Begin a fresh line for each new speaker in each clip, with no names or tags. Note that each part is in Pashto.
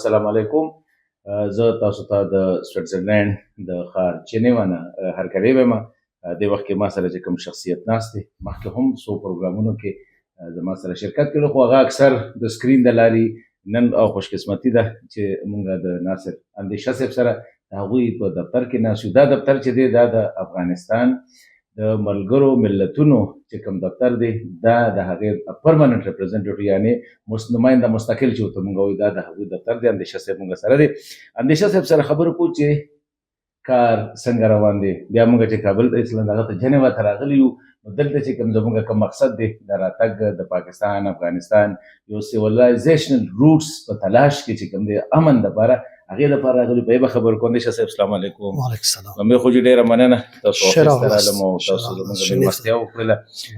السلام علیکم. زه تاسو ته د سویټزرلند د ښار جنیوا نه هرکلی وایم. دې وخت کې ما سره چې کوم شخصیت ناست دی، مخکې هم څو پروګرامونو کې زما سره شرکت کړی، خو هغه اکثر د سکرین د لارې. نن او خوشقسمتي ده چې موږ د ناصر اندیشه صاحب سره د هغوی په دفتر کې ناست یو. دا دفتر چې دی دا د افغانستان د ملګرو ملتونو چې کوم دفتر دی، دا د هغې پرمننټ ریپرزنټیټیو یعنې نماینده مستقل چې ورته موږ وایو، دا د هغوی دفتر دی. اندیشه صاحب موږ سره دی. اندیشه صاحب سره خبرې کوو چې کار څنګه روان دی. بیا موږ چې کابل ته ایسلند هغه ته جنیوا ته راغلي یو، نو دلته چې کوم زموږ کوم مقصد دی د راتګ د پاکستان افغانستان یو سیولایزیشنل روټس په تلاش کې چې کوم دی امن دپاره، هغې دپاره راغلي. په یې به خبرې کوو. اندیشه صاحب السلام علیکم.
وعلیکم السلام.
مې خو چې ډېره مننه تاسو وخت رالم او تاسو زموږ مېلمستیا وکړله.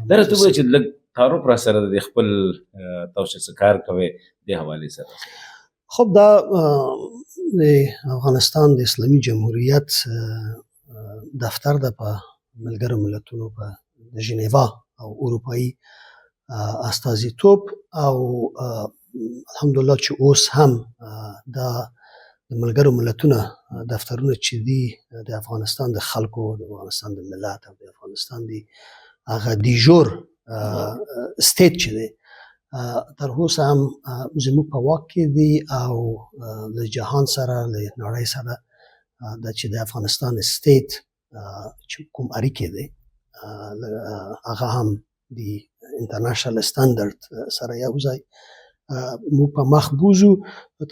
دا راته ووایه چې لږ تعارف را سره د خپل تاسو څه کار کوئ دې حوالې سره.
خب دا د افغانستان د اسلامي جمهوریت دفتر د په ملګرو ملتونو په د ژنیوا او اروپایي استازیتوب او الحمدلله چې اوس هم دا د ملګرو ملتونو دفترونه چې دي د افغانستان د خلکو، د افغانستان د ملت او د افغانستان د هغه دیژور سټیټ چې دی تر اوسه هم زموږ په واک کې دي او له جهان سره له نړۍ سره د چې د افغانستان سټیټ چې کوم اړیکې دی هغه هم د انټرنیشنل سټانډرډ سره یو ځای موږ په مخ بوزو.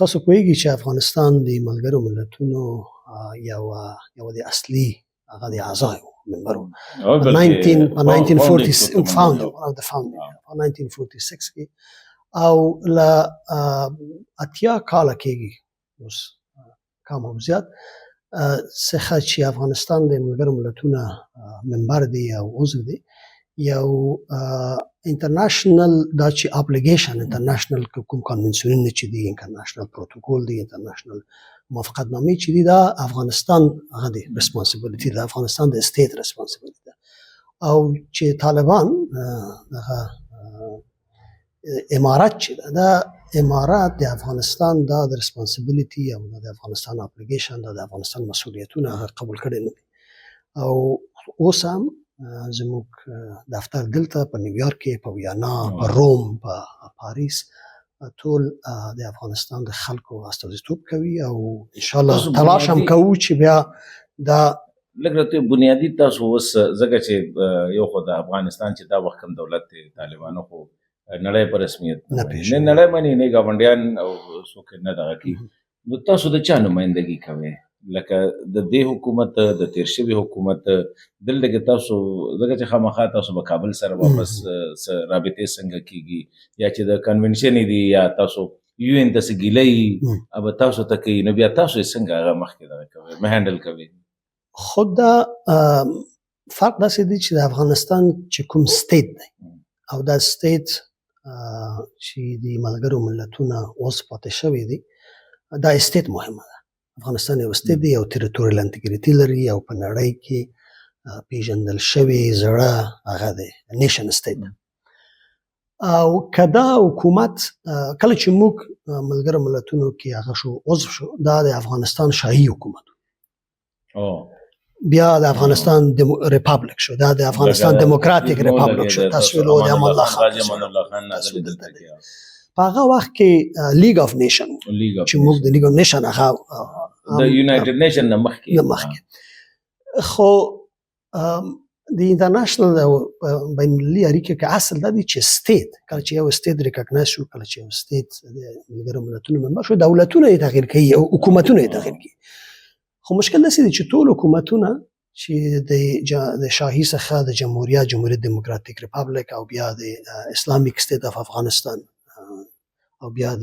تاسو پوهیږئ چې افغانستان د ملګرو ملتونو یو د اصلي هغه د اعضایو ممبرو 1946 کې او له اتیا کاله کېږي اوس کم او زیات څخه چې افغانستان د ملګرو ملتونو ممبر دی او عضو دی. یو انټرنیشنل دا چې اپلیکیشن انټرنیشنل کوم کنونسیونونه چې دي، انټرنیشنل پروتوکول دی، انټرنیشنل موافقتنامې چې دي، دا افغانستان هغه دی ریسپانسیبلیټي، د افغانستان د سټیټ ریسپانسیبلیټي ده. او چې طالبان هغه امارات چې دا امارات د افغانستان دا د ریسپانسیبلیټي او د افغانستان اپلیکیشن د افغانستان مسؤلیتونه هغه قبول کړي نه دي. او اوس هم زموږ دفتر دلته په نیویارک کې، په ویانا، په روم، په پاریس ټول د افغانستان د خلکو استازیتوب کوي او ان شاء الله تلاش هم کوو چې بیا دا
لږ راته بنیادي تاسو اوس ځکه چې یو خو د افغانستان چې دا وخت کوم دولت دی، طالبانو خو نړۍ په رسمیت نه نړۍ مني، نه ګاونډیان او څوک نه دغه کوي. نو تاسو د چا نمایندګي کوئ؟ لکه د دې حکومت، د تیر شوي حکومت دلته کې تاسو ځکه چې خامخا تاسو به کابل سره واپس رابطې څنګه کیږي، یا چې د کنونشن دي یا تاسو یو ان ته څه ګیلئ اب تاسو ته کوي، نو بیا تاسو یې څنګه هغه مخکې دغه کوئ هینډل کوئ؟
خود دا فرق داسې دی چې د افغانستان چې کوم سټیټ دی او دا سټیټ چې د ملګرو ملتونو اوس پاتې شوی دی، دا سټیټ مهمه ده. افغانستان یو سټیټ دی، یو ټریټوریال انټیګریټي لري او په نړۍ کې پیژندل شوی زړه هغه دی نیشن سټیټ. او کدا حکومت کله چې موږ ملګرو ملتونو کې هغه شو عضو شو، دا د افغانستان شاهي حکومت، بیا د افغانستان ریپابلیک شو، دا د افغانستان دیموکراتیک ریپابلیک شو، تاسو له امان الله خان په هغه وخت کې لیګ اف نیشن چې موږ د لیګ اف نیشن هغه
د یونایټډ نیشن نه مخکې
خو د انټرنیشنل بین المللي اړیکې کې اصل دا دی چې سټیټ کله چې یو سټیټ ریکګنایز شو، کله چې یو سټیټ د ملګرو ملتونو ممبر شو، دولتونه یې تغییر کوي او حکومتونه یې تغییر کوي. خو مشکل داسې دی چې ټول حکومتونه چې د شاهي څخه د جمهوریت دیموکراتیک ریپابلیک او بیا د اسلامیک سټیټ اف افغانستان او بیا د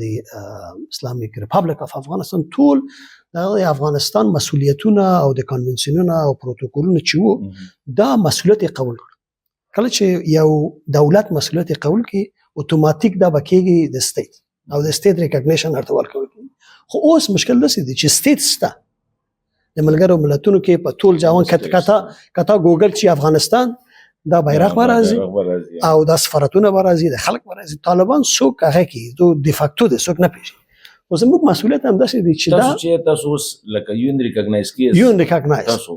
اسلامیک ریپابلیک اف افغانستان ټول د افغانستان مسؤلیتونه او د کنونسیونونه او پروتوکولونه چې وو، دا مسؤلیت یې قبول کړ. کله چې یو دولت مسؤلیت یې قبول کړي، اتوماتیک دا به کېږي د سټیټ او د سټیټ ریکګنیشن ورته ورکول کېږي. خو اوس مشکل داسې دی چې سټیټ شته د ملګرو ملتونو کې په ټول جهان کته ګوګل چې افغانستان دا بیرغ برازي او دا سفارتونه برازي، د خلک برازي. طالبان څوک هغه کې دو ډیفاکتو دي، څوک نه پیژني. خو زموږ مسؤلیت هم داسې دی چې دا
تاسو چې تاسو اوس لکه یون ریکګنایز کیږي
یون ریکګنایز
تاسو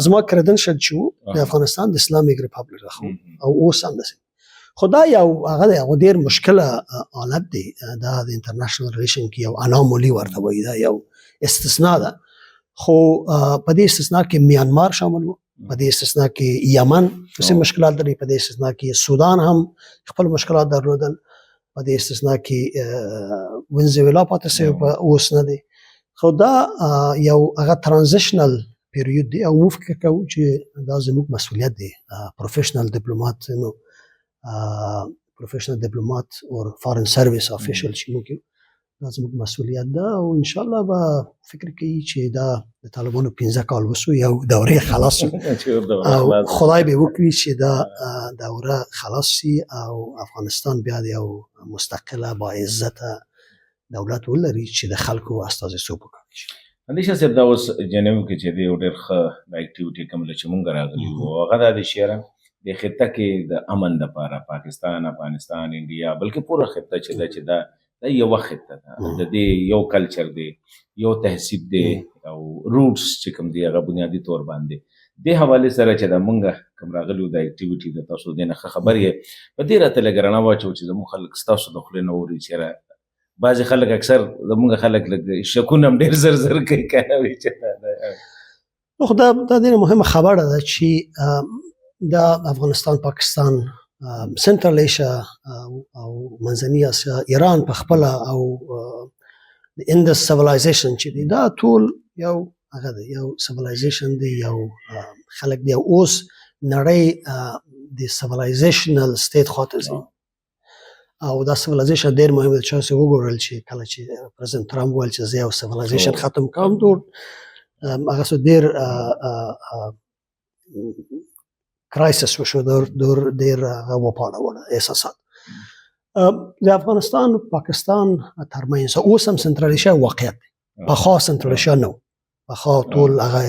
زما کریډنشل چې وو د افغانستان د اسلامیک ریپبلیک راخو او اوس هم داسې خو دا یو هغه دی هغه ډېر مشکله حالت دی دا د انټرنیشنل ریلیشن کې یو انامولي ورته وایي دا یو استثناء ده خو په دې استثناء کې میانمار شامل وو په دې استثناء کې یمن څه مشکلات لري په دې استثناء کې سودان هم خپل مشکلات درلودل په دې استثناء کې وینزویلا پاتې شوی په اوس نه دی خو دا یو هغه ترانزیشنل پیریود دی او موږ فکر کوو چې دا زموږ مسؤلیت دی پروفیشنل ډیپلوماټ نو پروفیشنل ډیپلوماټ او فارن سرویس افیشل چې موږ دا زموږ مسؤلیت ده او ان شاء الله به فکر کوي چې دا د طالبانو 15 کال وسو یو دوره خلاص او خدای به وکړي چې دا دوره خلاص شي او افغانستان بیا یو مستقله با عزت دولت ولري چې د خلکو استازیتوب وکړي شي.
اندیشه صاحب دا اوس جنیو کې چې دی ډېر ښه د اکټیویټي کوم چې مونږ راغلي وو هغه د شهره د خطه کې د امن لپاره پاکستان افغانستان انډیا بلکې پوره خطه چې دا یو خطه ده د دې یو کلچر دی یو تهذیب دی او روټس چې کوم دی هغه بنیادی تور باندې د حواله سره چې د مونږ کوم راغلو د اکټیویټي د تاسو دنه خبر یې په دې راته لګرانه واچو چې زموږ خلک تاسو د خلینو وري چې بعض خلک اکثر زموږ خلک لګ شکونه ډېر زر کوي کنه وی چې
خو دا ډېره مهمه خبره ده چې د افغانستان پاکستان سنټرل ایشیا او منځنۍ اسیا ایران په خپل او د اندس سیویلایزیشن چې دی دا ټول یو هغه دی یو سیویلایزیشن دی یو خلک دی اوس نړۍ د سیویلایزیشنل سټیټ خاطر دی او دا سیویلایزیشن ډېر مهم دی چې وګورل چې کله چې پرزیدنت ترامپ ویل چې زه یو سیویلایزیشن ختم کوم هغه څه ډېر کرایسس وشو ډېر وپاړول احساسات د افغانستان پاکستان ترمنځ اوس هم سنټرل ایشیا واقعیت دی پخوا سنټرل ایشیا نه پخوا ټول هغه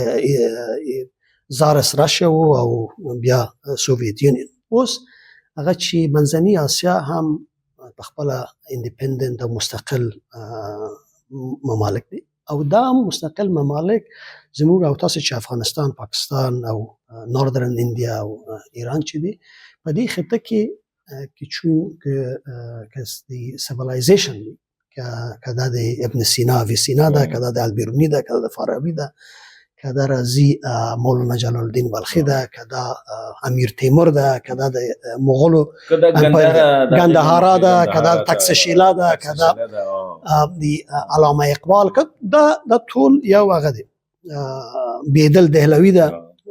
زارس راشیا او بیا سوویت یونین اوس هغه چې منځنۍ اسیا هم په خپل انډیپندنت او مستقل ممالک دي او دا مستقل ممالک زموږ او تاسو چې افغانستان پاکستان او نوردرن انډیا او ایران چې دي په دې خطه کې چې د سیویلایزیشن دی کدا د ابن سینا ویسینا ده کدا د البیرونی ده کدا د فارابی ده کدا رازی مولانا جلال الدین بلخی ده کدا امیر تیمور ده کدا د مغولو ګندهارا ده کدا تکسشیلا ده کدا د علامه اقبال دا ټول یو هغه دی بیدل دهلوی ده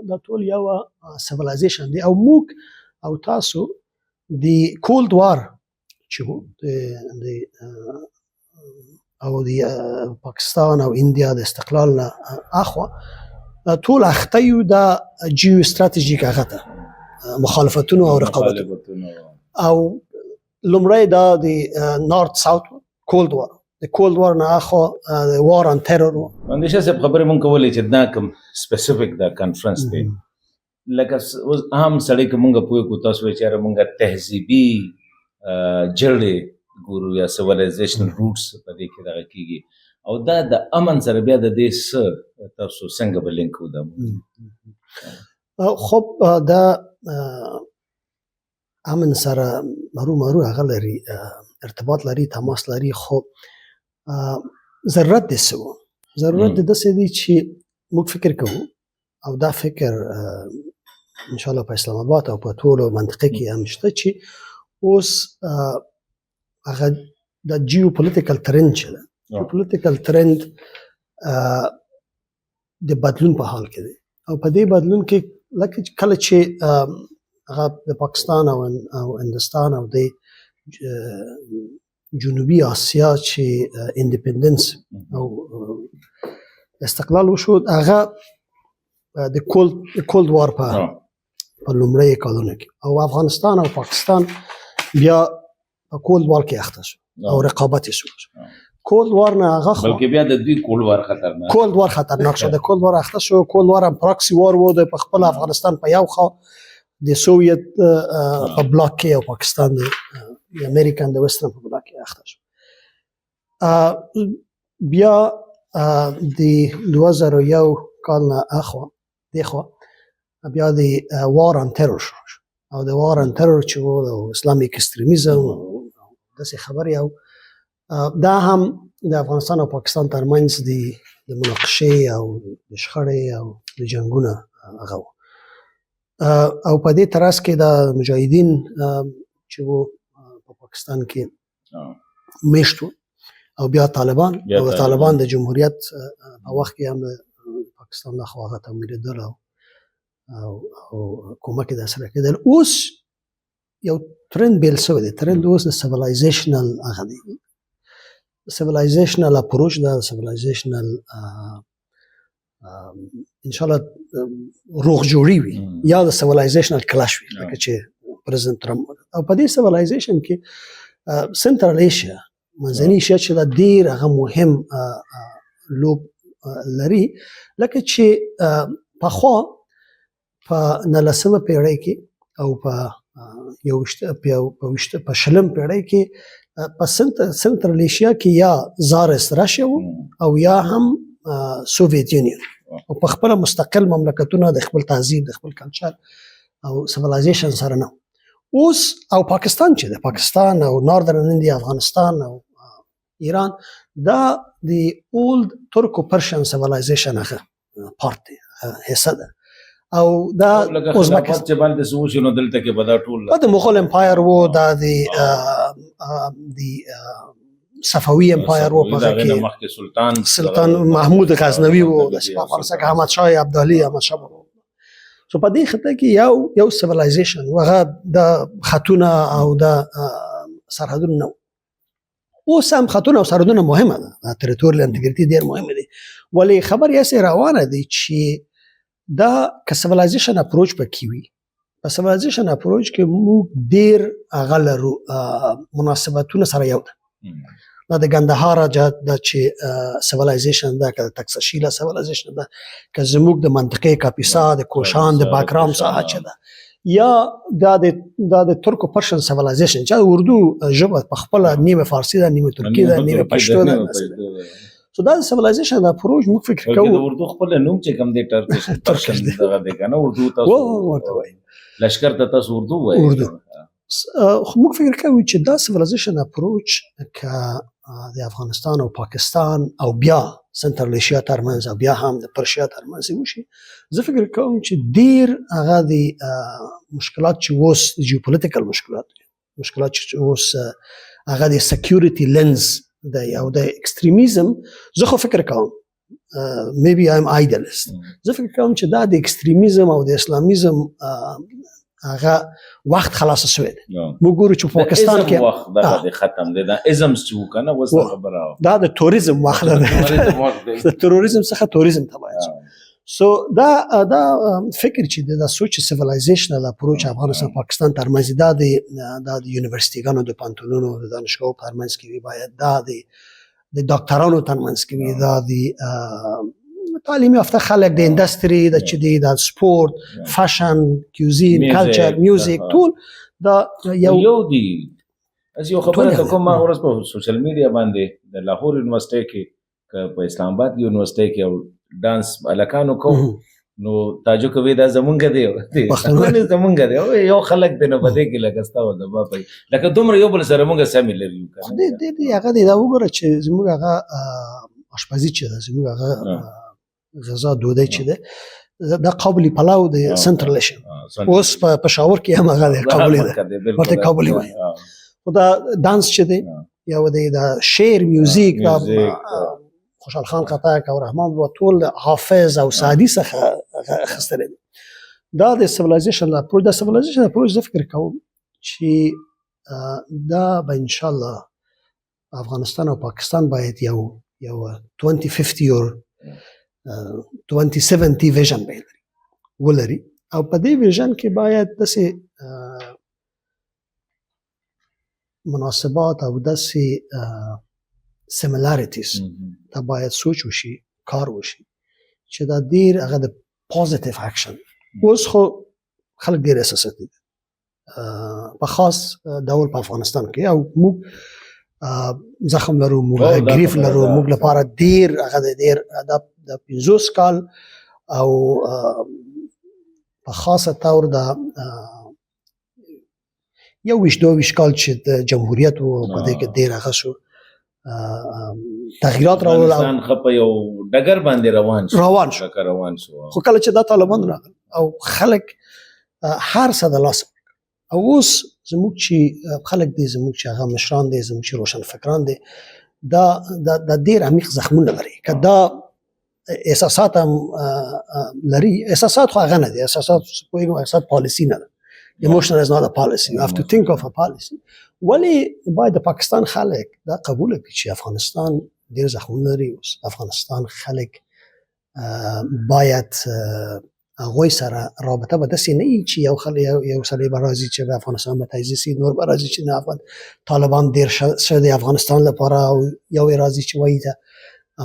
دا ټول یو سیویلایزیشن دی او موږ او تاسو د کولد وار چې او د پاکستان او انډیا د استقلال نه اخوا ټول اخته یو د جیو استراتیژیک هغه ته مخالفتونو او رقابتونو او لومړی دا د نورث ساوث کولد وار د کولد وار نه اخوا د وار ان تیرور
اندیشه صاحب خبرې مونږ کولې چې دا کوم سپیسیفیک دا کانفرنس دی لکه اوس هم سړی که مونږ پوه کو تاسو چې مونږ تهذیبي جړې ګورو یا سیویلایزیشن روټس په دې کې دغه کیږي او دا د امن سره بیا د دې څه تاسو څنګه به لینک ودم
خب دا امن سره مرو هغه لري ارتباط لري تماس لري خو ضرورت دې څه ضرورت دې څه دی چې موږ فکر کوو او دا فکر ان شاء الله په اسلام آباد او په ټولو منطقه کې هم شته چې اوس هغه د جیو پولیټیکل ترند چې ده پولیټیکل ترند د بدلون په حال کې دی او په دې بدلون کې لکه کله چې هغه د پاکستان او هندوستان او د جنوبي آسیا چې انډیپندنس او استقلال وشو هغه د کولد وار په لومړیو کلونو کې او افغانستان او پاکستان بیا په کولد وار کې اخته شو او رقابت یې شو کولد وار نه هغه
بلکې بیا د دوی کولد وار خطرناک
شو د کولد وار اخته شو کولد وار هم پراکسی وار و د خپل افغانستان په یو خوا د سوویت په بلاک کې او پاکستان د امریکا د وسترن په بلاک کې اخته شو بیا د 2001 کال نه اخوا دخوا بیا د وار ان ترور شو او د وار ان ترور چې و د اسلامیک اکستریمیزم داسې خبرې او دا هم د افغانستان او پاکستان ترمنځ د مناقشې او د شخړې او د جنګونه هغه و او په دې ترڅ کې د مجاهدین چې و په پاکستان کې میشت و او بیا طالبان او طالبان د جمهوریت په وخت کې هم پاکستان نه خو هغه تمویلېدل او کومک یې سره کېدل. اوس یو ترند بیل شوی دی. ترند اوس د سیویلایزیشنل هغه دی، سیویلایزیشنل اپروچ دا سیویلایزیشنل انشاءالله روغ جوړی وي یا د سیویلایزیشنل کلاش وي لکه چې پرزیدنت ترامپ او په دې سیویلایزیشن کې سنټرل ایشیا منځنۍ ایشیا چې دا ډېر هغه مهم لوب لري لکه چې پخوا په 19مه پیړۍ کې او په شلم پیړۍ کې په سنټرل ایشیا کې یا زارس راشیا او یا هم سوویت یونین او په خپل مستقل مملکتونه د خپل تهذیب د خپل کلچر او سیویلایزیشن سره نه. اوس او پاکستان چې د پاکستان او ناردرن انډیا افغانستان او ایران دا د اولد ترکو پرشن سیویلایزیشن هغه پارت حصہ ده او دا ازبکستان
چې باندې سوچ نو دلته کې بدا ټول
د مغول امپایر وو دا د صفوي امپایر وو په کې سلطان محمود غزنوي وو د افغانستان کې احمد شاه ابدالي احمد شاه سو په دې خطه کې یو سیویلایزیشن وغه د خطونه او د سرحدونه نو اوس هم خطونه او سرحدونه مهمه ده، ټریټوریال انټیګریټي ډیر مهمه دي ولی خبر یې سره روانه دي چې دا که سیویلایزیشن اپروچ پکې وي په سیویلایزیشن اپروچ کې موږ ډیر هغه لرو مناسبتونه سره یو ده دا د ګندهارا د چې سیویلایزیشن دا که تکساشیلا سیویلایزیشن دا که زموږ د منطقې کاپیسا د کوشان د باګرام ساحه چې ده یا دا د ترکو پرشن سیویلایزیشن چې اردو ژبه په خپل نیمه فارسی ده نیمه ترکی ده نیمه پښتو ده سو دا سیویلایزیشن اپروچ موږ فکر کوو
د اردو خپل نوم چې کوم دی ټرکش پرشن دغه دی کنه اردو تاسو لشکر ته تاسو اردو وایي
موږ فکر کوو چې دا سیویلایزیشن اپروچ که د افغانستان او پاکستان او بیا سنټرل ایشیا ترمنځ او بیا هم د پرشیا ترمنځ وشي زه فکر کوم چې ډیر هغه د مشکلات چې اوس جیوپولیټیکل مشکلات چې اوس هغه د سکیورټي لینز د او د ایکستریمیزم زه خو فکر کوم maybe I'm idealist زه فکر کوم چې دا د ایکستریمیزم او د اسلامیزم هغه وخت خلاص شوی دی موږ ګورو چې پاکستان کې
وخت دا ختم دی دا ازمز چې وکنه وس خبره
دا د توریزم وخت دی د تروریزم څخه توریزم تبعید سو دا فکر چې د سوچ سیویلایزیشنل اپروچ افغانستان پاکستان ترمنځ دا د یونیورسيټیانو د پانتونونو د دانشګاو ترمنځ کې باید دا د ډاکټرانو ترمنځ کې دا د تعلیم یافته خلک د انډستری د چې د سپورت فیشن کیوزین کلچر میوزیک ټول دا یو
دی از یو خبره ته کوم ورځ په سوشل میډیا باندې د لاهور یونیورسيټي کې په اسلام آباد یونیورسيټي کې ډانس الکانو کو نو تاجو کوي دا زمونږ دی پښتون زمونږ دی یو خلک د نه بده کې لګستا و د بابا لکه دومره یو بل سره مونږ سم لري
دې هغه دا وګوره چې زموږ هغه اشپزي چې زموږ هغه غذا دوده چې ده دا قابلی پلاو د سنټرل ایشیا اوس په پېښور کې هم هغه قابلی ده ورته قابلی وایي خو دا دانس چې دی یا د شعر میوزیک دا خوشحال خان خټک او رحمان بابا ټول حافظ او سعدي څخه اخیستل دي دا د سیویلایزیشن اپروچ د سیویلایزیشن اپروچ زه فکر کوم چې دا به ان شاء الله افغانستان او پاکستان باید یو 2050 or 2070 ویژن ولري او په دې ویژن کې باید داسې مناسبات او داسې سیمیلاریټیز دا باید سوچ وشي کار وشي چې دا ډیر هغه د پوزټیو اکشن اوس خو خلک ډیر احساساتي دي په خاص ډول په افغانستان کې او موږ زخم لرو موږ ګریف لرو موږ لپاره ډیر هغه ډیر د 50 کال او په خاصه تور د 22 کال چې د جمهوریت وو په دې کې ډیر هغه شو تغییرات راوړل
افغانستان خپه یو ډګر باندې روان شو
خو کله چې دا طالبان راغل او خلک هر څه د لاس او اوس زموږ چې خلک دي زموږ چې هغه مشران دي زموږ چې روشن فکران دي دا ډیر عمیق زخمونه لري که دا احساسات هم لري احساسات خو هغه نه دي احساسات پالیسی نه ده emotion is not a policy you have to think of a policy ولی باید د پاکستان خلک دا قبول کړي چې افغانستان ډیر زخمونه لري اوس افغانستان خلک باید هغوی سره رابطه به داسې نه وي چې یو سړی به راځي چې د افغانستان به تجزیه سي نور به راځي چې نه طالبان ډېر ښه د افغانستان لپاره او یو یې راځي چې وایي د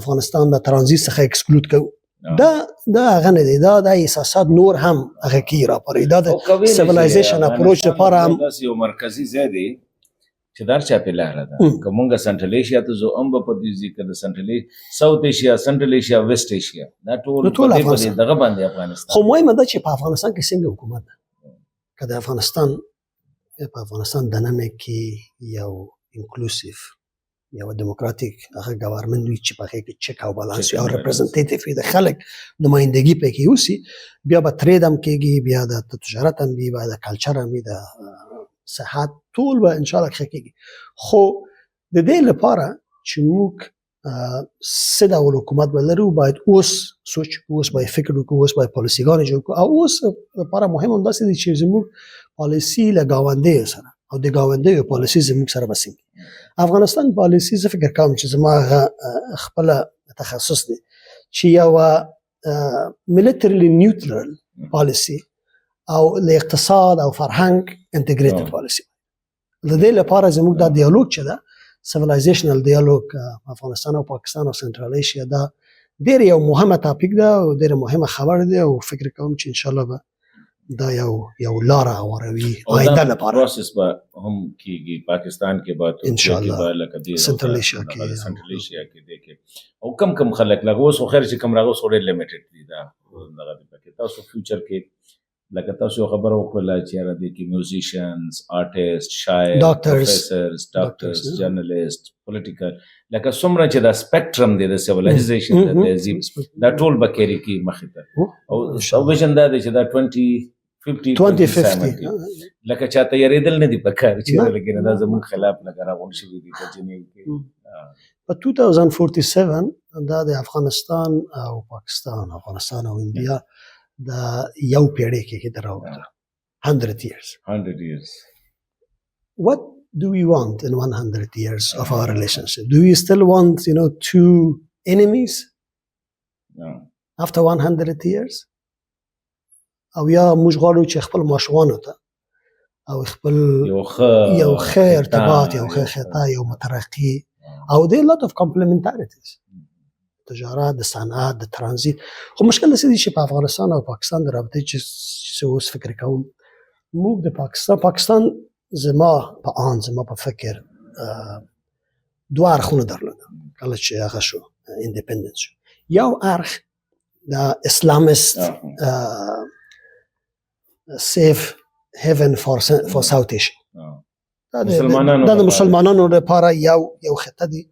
افغانستان د ترانزیت څخه اکسکلود کوو دا هغه نه دی دا د احساسات نور هم هغه کېږي راپارېږي دا د سیویلایزیشن اپروچ لپاره هم
داسې یو مرکزي ځای دی چې دا چاپې لاره ده که مونږ سنټرل ایشیا ته ځو هم به په دې ځي که د سنټرل ساوت ایشیا سنټرل ایشیا ویسټ ایشیا دا ټول په دغه باندې افغانستان
خو مهمه ده چې په افغانستان کې څنګه حکومت ده که د افغانستان دننه کې یو انکلوسیو یو دیموکراتیک هغه ګورنمنت وي چې په هغې کې چک او بالانس وي او ریپرزنټیټیو وي د خلک نمایندګي پکې وسي بیا به ترید هم کېږي بیا د تجارت هم وي بیا د کلچر هم وي د صحت ټول به انشاءالله ښه کېږي خو د دې لپاره چې موږ څه ډول حکومت به لرو باید اوس سوچ اوس باید فکر وکړو اوس باید پالیسیګانې جوړ کړو او اوس لپاره مهم همداسې دی چې زموږ پالیسي له ګاونډیو سره او د ګاونډیو پالیسي زموږ سره به څنګه افغانستان پالیسي زه فکر کوم چې زما خپله تخصص دی چې یوه ملیټرلی نیوټرل پالیسي او له اقتصاد او فرهنګ انټیګریټډ پالیسي د دې لپاره زموږ دا ډیالوګ چې ده سیویلایزیشنل ډیالوګ افغانستان او پاکستان او سنټرل ایشیا دا ډېر یو مهمه ټاپک ده او ډېر مهمه خبر ده او فکر کوم چې ان شاء الله به دا یو لاره هواروي آینده لپاره
پروسس به هم کېږي پاکستان کې به
ترکیه کې
به لکه دې
سنټرل ایشیا کې
دی کې او کم خلک لږ اوس خو خیر چې کم راغوس ډېر لیمیټډ دي دا دغه دی پکې تاسو فیوچر کې لکه تاسو خبره وکړه چې را دي کې میوزیشنز آرټیست شاعر پروفیسرز ډاکټرز جرنالیست پولیټیکل لکه څومره چې دا سپیکټرم دی د سیویلایزیشن د تهذیب دا ټول به کېري کې مخې ته او ویژن دا دی چې دا 2050 لکه چاته یریدل نه دي پکار چې لکه دا زموږ خلاف لکه راغون شوي دي په جنیو کې
په 2047 دا د افغانستان او پاکستان افغانستان او انډیا دا یو پیړۍ کې دراوړه 100 years what do we want in 100 years of our relationship do we still want two enemies after 100 years او یا موږ غواړو چې خپل ماشومانو ته او خپل یو ښه ارتباط یو ښه خطا یو مترقي او there are a lot of complementarities تجارت د صنعت د ترانزیت خو مشکل د دې چې په افغانستان او پاکستان د رابطې چې اوس فکر کوم موږ د پاکستان زما په فکر دوه اړخونه درلوده کله چې هغه شو انډیپندنس شو یو اړخ د اسلامست سیف هیون فور ساوت ایشیا دا د مسلمانانو لپاره یو خطه دی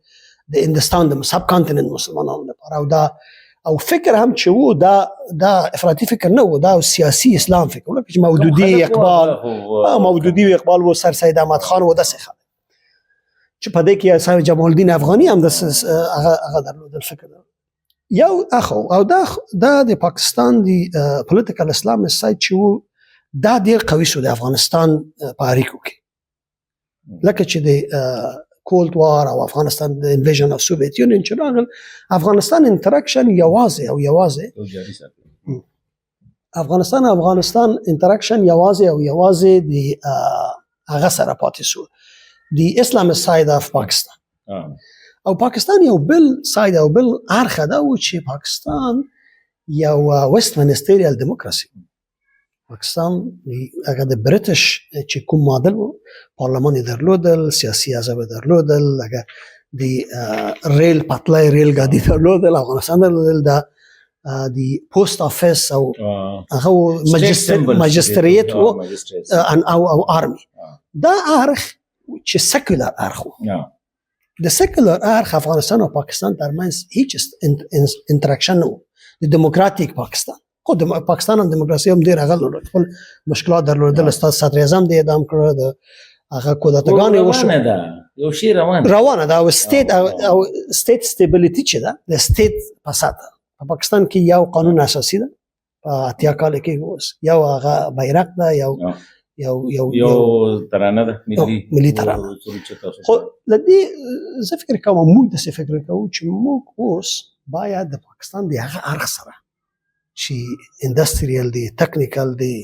د هندستان د سب کانټیننت مسلمانانو لپاره او فکر هم چې وو دا افراطي فکر نه وو دا سیاسي اسلام فکر ولکه چې مودودي اقبال وو سر سید احمد خان وو داسې خلک چې په دې کې صاحب جمال الدین افغاني هم هغه درلود الفکر یو اخو او دا د پاکستان دی پولیټیکل اسلام سایت چې وو دا ډېر قوي شو د افغانستان په اړیکو کې لکه چې د کولد وار او افغانستان د انویژن اف سوویت یونین چې راغل افغانستان انټراکشن یوازې افغانستان انټراکشن یوازې د هغه سره پاتې شو د اسلامست ساید اف پاکستان او پاکستان یو بل ساید او بل اړخ دا و چې پاکستان یو ویسټ منسټریال دیموکراسي پاکستان هغه د برټش چې کوم ماډل و پارلمان یې درلودل سیاسي احزاب یې درلودل هغه د ریل پټلۍ ریل ګاډي درلودل افغانستان درلودل د پوسټ افیس او هغه ماجستریت او آرمی دا اړخ چې سیکولر اړخ و د سیکولر اړخ افغانستان او پاکستان ترمنځ هیڅ انټراکشن نه و د دیموکراتیک پاکستان خو د پاکستان هم دیموکراسي هم ډېر هغه خپل مشکلات درلودل استاد صدر اعظم دې اعدام کړ د هغه کودتاګانې وشو
یو شی
روانه ده او سټیټ سټیبلیټي چې ده د سټیټ فساد په پاکستان کې یو قانون اساسي ده په اتیا کال کې اوس یو هغه بیرغ ده یو
ترانه ده
ملي ترانه خو لدې زه فکر کوم موږ د څه فکر کوو چې موږ اوس باید د پاکستان د هغه اړخ سره چې انډستریال دی ټیکنیکل دی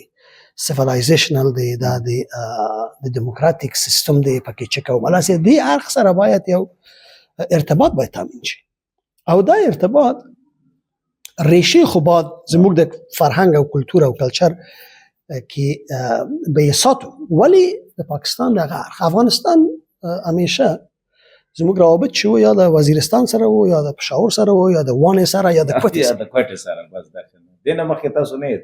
سیویلایزیشنل دی دا د دیموکراتیک سیستم دی پکې چې کوم لاسه دی اړخ سره باید یو ارتباط باید تامین شي او دا ارتباط ریشه خو باید زموږ د فرهنګ او کلچر او کلچر کې به ساتو ولی د پاکستان د افغانستان همیشه زموږ روابط چې یا د وزیرستان سره وو یا د پېښور سره وو یا د وانې سره یا د
کوټې سره بس دنه مخکې تاسو نه یې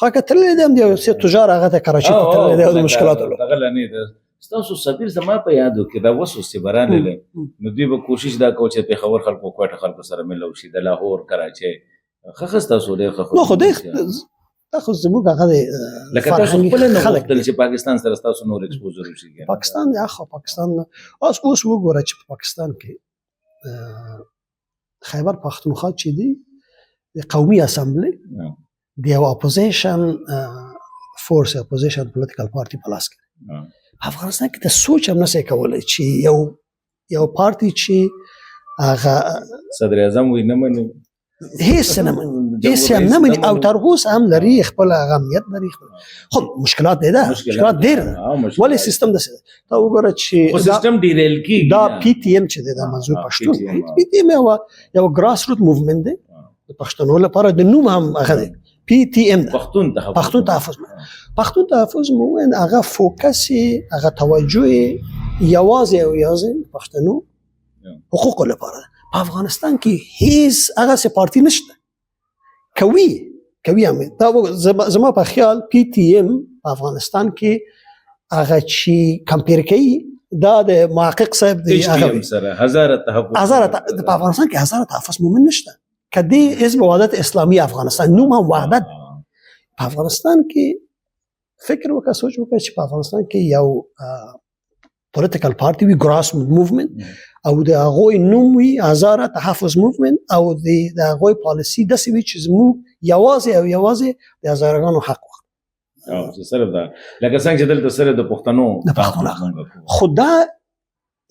خو کتلې دم دی چې تجار هغه ته کراچي ته تللی دی د مشکلاتو
دغه لنی تاسو سفیر زما په یادو کې دا وسو سیبران له نو دوی به کوشش دا کو چې پېښور خلکو کوټه خلکو سره ملو شي د لاهور کراچي خخص تاسو ډېر
خو خو تاسو زموږ هغه
لکه تاسو خپل نه وکړل چې پاکستان سره تاسو نور ایکسپوزر وشي
پاکستان یا خو پاکستان اوس وګوره چې پاکستان کې خیبر پختونخوا چې دی د قومي اسمبلی د یو اپوزیشن فورس اپوزیشن پولیټیکل پارټي په لاس کې په افغانستان کې د سوچ هم نشي کولای چې یو پارټي چې هغه
صدر اعظم وي نه مني
هیڅ نه مني او تر اوسه هم لري خپل اهمیت لري خو مشکلات دی دا مشکلات ډېر ولې سیستم د تا وګوره چې
سیستم ډیریل کی
دا پی ټی ایم چې دا منظور پښتون پی ټی ایم یو ګراس روټ موومېنټ دی د پښتنو لپاره د نوم هم هغه دی پی ټی ایم پښتون تحفظ موومېنټ هغه فوکس هغه توجه یوازې پښتنو حقوق لپاره په افغانستان کې هیڅ هغه سي پارټي نشته کوي هم دا زما په خیال پی ټی ایم په افغانستان کې هغه چې کمپیر کوي دا د محقق صاحب دی
هغه سره هزار تحفظ
په افغانستان کې هزار تحفظ مومن نشته کدی حزب وحدت اسلامي افغانستان نوم هم وحدت په افغانستان کې فکر وکړه سوچ وکړه چې په افغانستان کې یو پولیټیکل پارټي وی ګراس موومېنټ او د هغه نوم وی هزاره تحفظ موومېنټ او د هغه پالیسی د سوي چې موږ یوازې د هزارګانو حق
او سره دا لکه څنګه چې دلته سره د پښتنو
خدا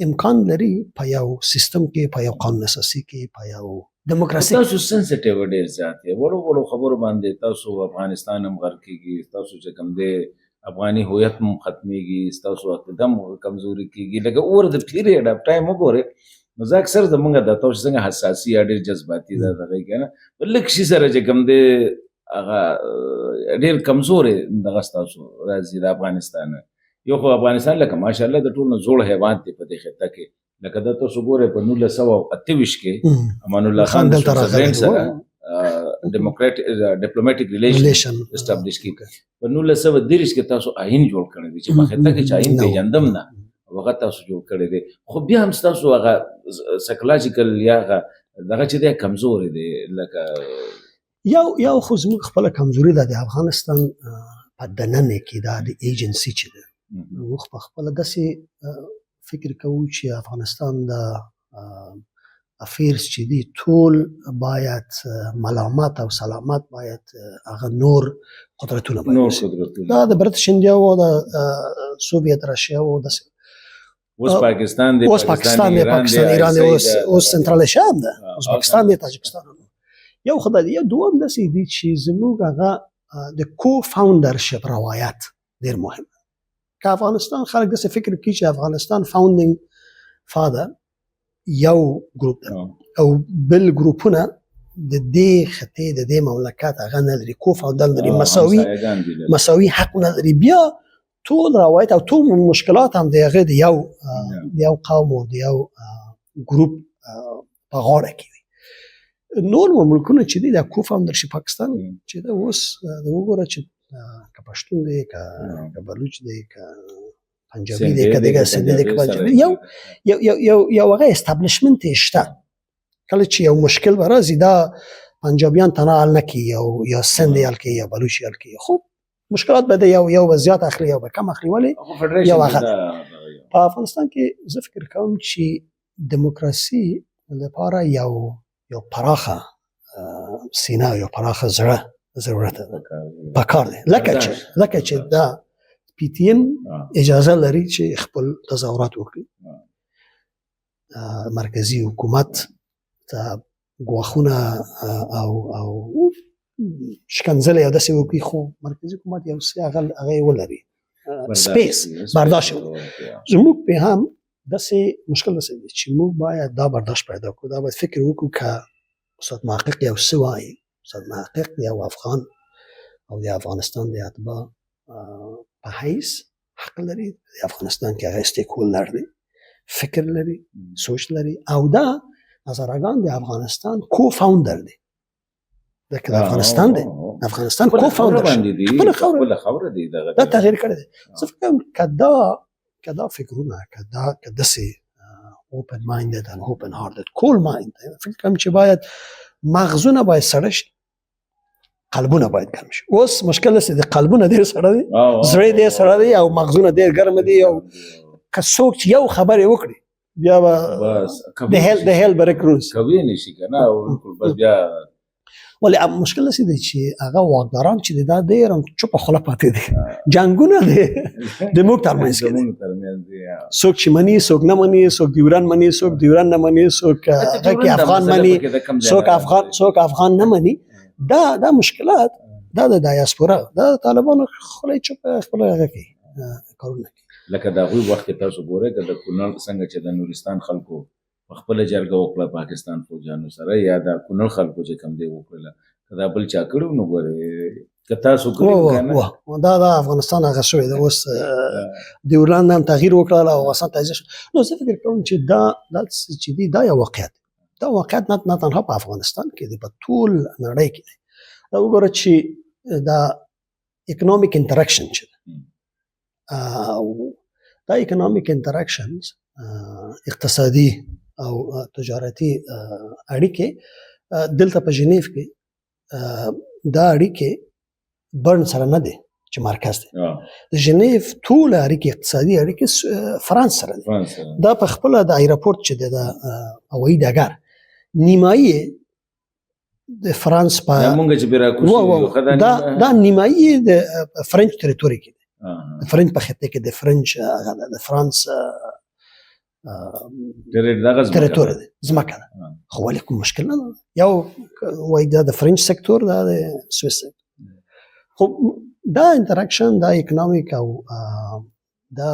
امکان لري په یو سیستم کې په یو قانون اساسي کې په یو دیموکراسي
تاسو سنسټیو ډیر ځاتې وړو خبرو باندې تاسو افغانستان هم غر کېږي تاسو چې کوم دی افغاني هویت هم ختميږي تاسو اقدام کمزوري کېږي لکه اور د پیریډ اف ټایم وګوره نو ځکه اکثر زمونږ د تاسو څنګه حساسي اړ جذباتي ده دغه کنه بلک شي سره چې کوم دی هغه ډیر کمزوري دغه تاسو راځي د افغانستان یو خو افغانستان لکه ماشاءالله د ټولو زوړ حیوان دی په دې خطه کې لکه د تاسو ګوره په 1928 کې امان الله خان د سره ډیپلوماټیک ریلیشن اسټابلیش کی په 1930 کې تاسو آئین جوړ کړی دی چې په خطه کې چې آئین پیژندم نه هغه تاسو جوړ کړی دی خو بیا هم تاسو هغه سایکولوژیکل یا دغه چې دی کمزوري دی لکه
یو خو زموږ خپل کمزوري ده د افغانستان په دننه کې دا د ایجنسی چې ده موږ په خپل داسې فکر کوو چې افغانستان د افیرز چې دي ټول باید ملامت او سلامت باید هغه نور قدرتونه دا د برټش انډیا او د سوویت راشیا او د
اوس پاکستان دی
ایران اوس سنټرال شام ده اوس پاکستان دی تاجکستان یو خدای یو دوم د سې دي چې زموږ هغه د کو فاونډرشپ روایت ډیر مهم که افغانستان خلک د فکر کوي چې افغانستان فاونډینګ فادر یو ګروپ او بل ګروپونه د دې خطې د دې مملکت هغه نه لري، کوفاوندر لري، مساوي حق نه لري. بیا ټول روایت او ټول مشکلات هم د هغه د یو قوم او د یو ګروپ په غاړه کې وي. نور ملکونه چې دي د کوفاوندرشپ پاکستان چې دا اوس د وګوره چې که پښتون دی که بلوچ دی که پنجابي دی که دغه سندي دی که یو هغه استابلیشمنت شته. کله چې یو مشکل به راځي دا پنجابیان تنها حل نه کوي یا سند یې حل کوي یا بلوچ یې حل کوي. خب مشکلات به یو به زیات اخلي یا به کم اخلي. ولې یو هغه په افغانستان کې زه فکر کوم چې دیموکراسي لپاره یو پراخه سینه یو پراخه زړه ضرورت ده پکار دی. لکه چې دا پی ټی ایم اجازه لري چې خپل تظاهرات وکړي، مرکزی حکومت ته ګواښونه او شکنځلې او داسې وکړي، خو مرکزی حکومت یو څه هغه یې ولري سپیس برداشت. زموږ په هم داسې مشکل داسې دی چې موږ باید دا برداشت پیدا کړو، دا باید فکر وکړو که استاد محقق یو څه وایي، استاد محقق یو افغان او د افغانستان د اتباع په حیث حق لري د افغانستان کې هغه اسټیک هولډر دی، فکر لري، سوچ لري او دا هزارهګان د افغانستان کو فاوندر دی. دا که د افغانستان دی، افغانستان کو فاوندر خپله خبره دی، دا تغییر کړی دی. زه فکر کوم که دا فکرونه که داسې open minded and open hearted cool mind فکر کوم چې باید مغزونه باید سړه شي، قلبونه باید ګرم شي. اوس مشکل دی د قلبونه ډېر سړه دي، زړه ډېر سړه دی او مغزونه ډېر ګرم دي. او که څوک چې یو خبرې وکړي بیا به د هیل به رکروز
کوي نشي که نه بس بیا.
ولې مشکل داسې دی چې هغه واکداران چې دی دا ډېر چوپه خوله پاتې دي، جنګونه دی د موږ ترمنځ کې دي، څوک چې مني څوک نه مني، څوک ډیورن مني څوک ډیورن نه مني، څوک هغه کې افغان مني څوک افغان نه مني. دا مشکلات دا د ډایاسپورا د طالبانو خولې چوپه خپله هغه کوي کارونه کوي.
لکه د هغوی وخت کې تاسو ګورئ که د کونړ څنګه چې د نورستان خلکو په خپله جرګه وکړه پاکستان فوجانو سره یا د کونړ خلکو چې کوم دی وکړله، که دا بل چا کړي نو ګورئ که تاسو کړي
دا افغانستان هغه شوی دی. اوس ډیورلند هم تغییر وکړل او افغانستان تجزیه شو. نو زه فکر کوم چې دا چې دی دا یو واقعیت دی. دا واقعیت نه تنها په افغانستان کې دی، په ټول نړۍ کې دی. دا وګوره چې دا اکنامیک انټراکشن چې دا اکنامیک انټراکشنز اقتصادي او تجارتي اړیکې دلته په ژنیف کې دا اړیکې برن سره نه دي چې مرکز دی. د ژنیف ټول اړیکې اقتصادي اړیکې فرانس سره دي. دا په خپله د ایرپورټ چې د هوایي ډګر نیمایي د فرانس په دا نیمایي د فرنچ ټریټوري کې دی، د فرنچ په خطه کې د فرنچ د فرانس ټریټوري دی، ځمکه ده. خو ولې کوم مشکل نه ده، یو وایي دا د فرنچ سکتور دا د سویس سکتور. خو دا انټراکشن دا اکنامیک او دا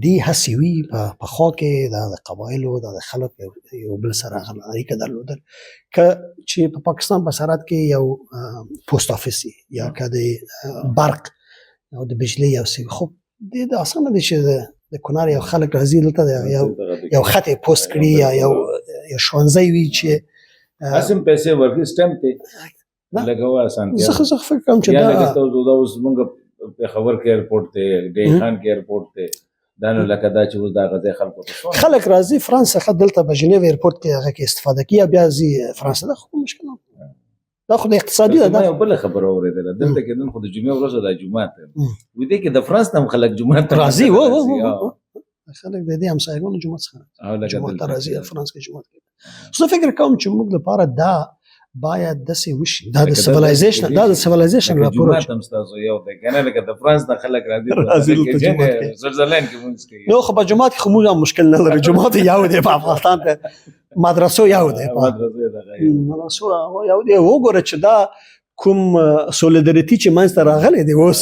دی هڅې وي په خوا کې دا د قبایلو دا د خلک یو بل سره اړیکه درلودل. که چې په پاکستان په سرحد کې یو پوسټ افیس یا که د برق او د بجلی یو څه، خو د اسانه دي چې د کونړ یو خلک راځي دلته یو خط پوسټ کړي یا یو ښوونځی وي چې
اسم پیسې ورکړي سټمپ ته لګوه اسانتیا.
زه فکر کوم چې
دا اوس موږ پېښور کې ایرپورټ ته ډی خان کې ایرپورټ ته دا نو لکه دا چې اوس دا غځې خلکو ته
خلک راځي فرانس څخه دلته په ژنیو ایرپورټ کې هغه کې استفاده کوي بیا ځي فرانس. دا خو مشکل نه دا خو د اقتصادي ده.
یو بل خبره اورېدله دلته کې نن خو د جمعې ورځ ده، جمعه ته وې دې کې د فرانس هم خلک جمعه ته
راځي. خلک د دې همسایګانو جمعه څخه راځي فرانس کې جمعه کوي. زه فکر کوم چې موږ لپاره دا باید داسې وشي، دا د سیویلایزیشن راپور
جمعه هم ستاسو یو دی کنه لکه د فرانس نه خلک راځي سویټزرلند کې مونږ کوي.
نو خو په جمعه کې موږ هم مشکل نه لري، جمعه یو دی په افغانستان ته، مدرسو یو دی مدرسو یو دی. وګوره چې دا کوم سولیدریټي چې منځته راغلی دی اوس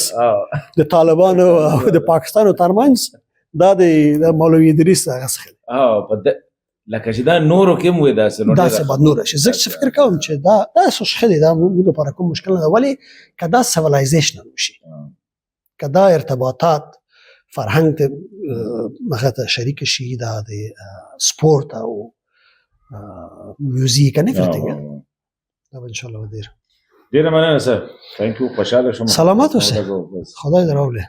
د طالبانو او د پاکستانو ترمنځ دا د مولوي ادریس هغه څخه
لکه چې دا نورو کې مو داسې نو
دا څه بعد نور شي زه څه فکر کوم چې دا څه دی دا موږ لپاره کوم مشکل نه ولی کدا سیویلایزیشن وشي کدا ارتباطات فرهنګ ته مخه ته شریک شي دا د سپورت او میوزیک and everything دا ان شاء الله ډیر
مننه سر ثانک یو خوشاله شوم
سلامات اوسه خدای دې راوړي